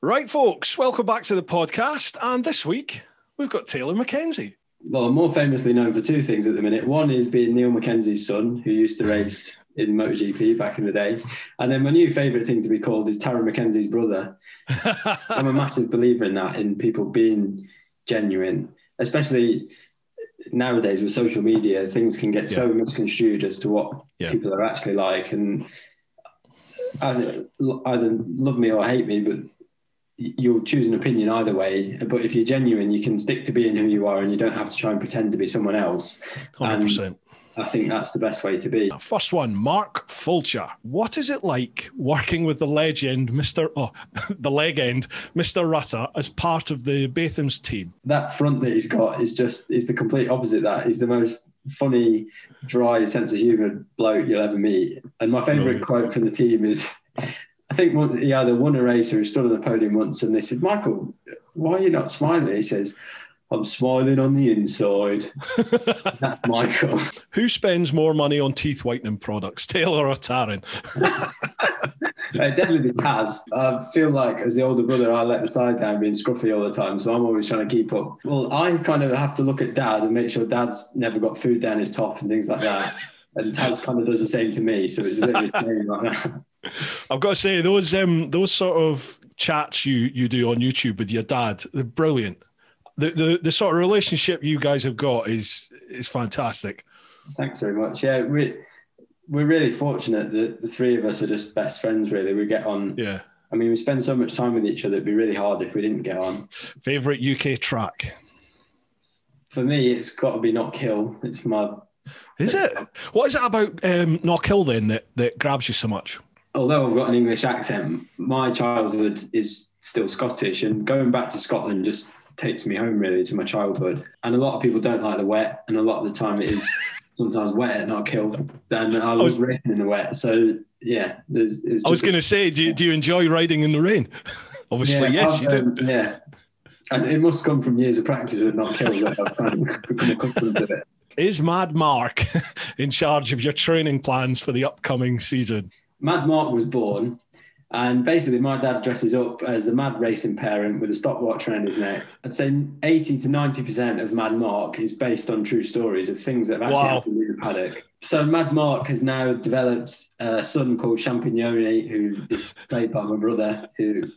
Right, folks, welcome back to the podcast. And this week, we've got Taylor Mackenzie. Well, I'm more famously known for two things at the minute. One is being Neil Mackenzie's son, who used to race in MotoGP back in the day. And then my new favourite thing to be called is Tarran Mackenzie's brother. I'm a massive believer in that, in people being genuine, especially nowadays with social media. Things can get so misconstrued as to what people are actually like. And either love me or hate me, but you'll choose an opinion either way. But if you're genuine, you can stick to being who you are and you don't have to try and pretend to be someone else. 100%. And I think that's the best way to be. First one, Mark Fulcher. What is it like working with the legend, Mr. Rutter, as part of the Batham's team? That front that he's got is the complete opposite of that. He's the most funny, dry sense of humour bloke you'll ever meet. And my favourite quote from the team is, I think he either won a race or he stood on the podium once and they said, "Michael, why are you not smiling?" He says, "I'm smiling on the inside." That's Michael. Who spends more money on teeth whitening products, Taylor or Tarran? It'd definitely be Taz. I feel like as the older brother, I let the side down being scruffy all the time, so I'm always trying to keep up. Well, I kind of have to look at Dad and make sure Dad's never got food down his top and things like that. And Taz kind of does the same to me, so it's a bit of a shame like that. I've got to say, those sort of chats you do on YouTube with your dad, they're brilliant. The sort of relationship you guys have got is fantastic. Thanks very much. Yeah, we're really fortunate that the three of us are just best friends, really. We get on. Yeah. I mean, we spend so much time with each other, it'd be really hard if we didn't get on. Favourite UK track? For me, it's got to be Knockhill. It's my... Is it? What is it about Knockhill then that grabs you so much? Although I've got an English accent, my childhood is still Scottish, and going back to Scotland just takes me home really to my childhood. And a lot of people don't like the wet, and a lot of the time it is sometimes wet at Knockhill, and I was racing in the wet. So yeah, I was going to say, do you enjoy riding in the rain? Obviously, yes, you do. Yeah, and it must come from years of practice at Knockhill that I've kind of become accustomed to it. Is Mad Mark in charge of your training plans for the upcoming season? Mad Mark was born, and basically my dad dresses up as a mad racing parent with a stopwatch around his neck. I'd say 80 to 90% of Mad Mark is based on true stories of things that have actually happened in the paddock. So Mad Mark has now developed a son called Champignoni, who is played by my brother,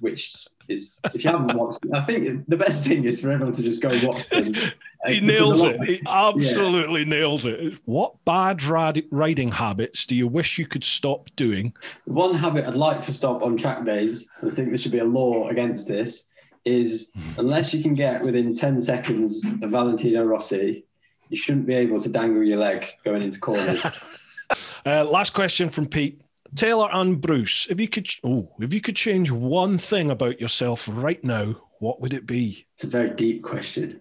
which is, if you haven't watched it, I think the best thing is for everyone to just go watch him. He nails it. He absolutely nails it. What bad riding habits do you wish you could stop doing? One habit I'd like to stop on track days, and I think there should be a law against this, is unless you can get within 10 seconds of Valentino Rossi, you shouldn't be able to dangle your leg going into corners. Last question from Pete. Taylor and Bruce, if you could change one thing about yourself right now, what would it be? It's a very deep question.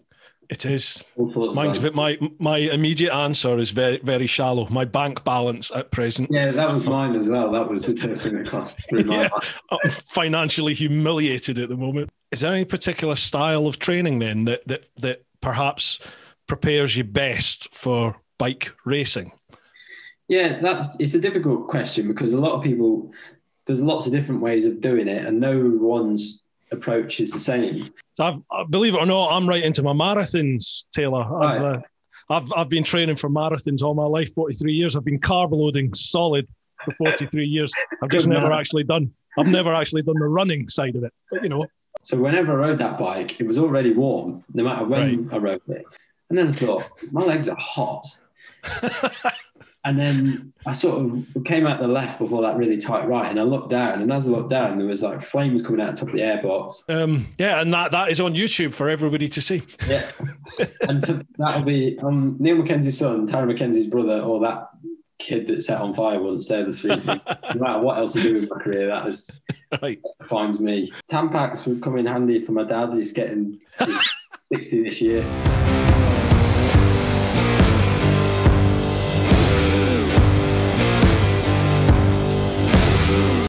It is. My immediate answer is very, very shallow. My bank balance at present. Yeah, that was mine as well. That was the first thing that crossed through my mind. I'm financially humiliated at the moment. Is there any particular style of training then that perhaps prepares you best for bike racing? Yeah, it's a difficult question because a lot of people, there's lots of different ways of doing it, and no one's approach is the same. So believe it or not, I'm right into my marathons, Taylor. Right. I've been training for marathons all my life, 43 years. I've been carb loading solid for 43 years. I've never actually done the running side of it, but you know. So whenever I rode that bike, it was already warm, no matter when I rode it. And then I thought, my legs are hot. And then I sort of came out the left before that really tight right, and I looked down, and as I looked down, there was like flames coming out of the top of the airbox. Yeah, and that is on YouTube for everybody to see. Yeah, and that'll be Neil Mackenzie's son, Taylor Mackenzie's brother, or that kid that set on fire once. They're the three things. No matter what else I do in my career, that defines me. Tampax would come in handy for my dad. He's 60 this year.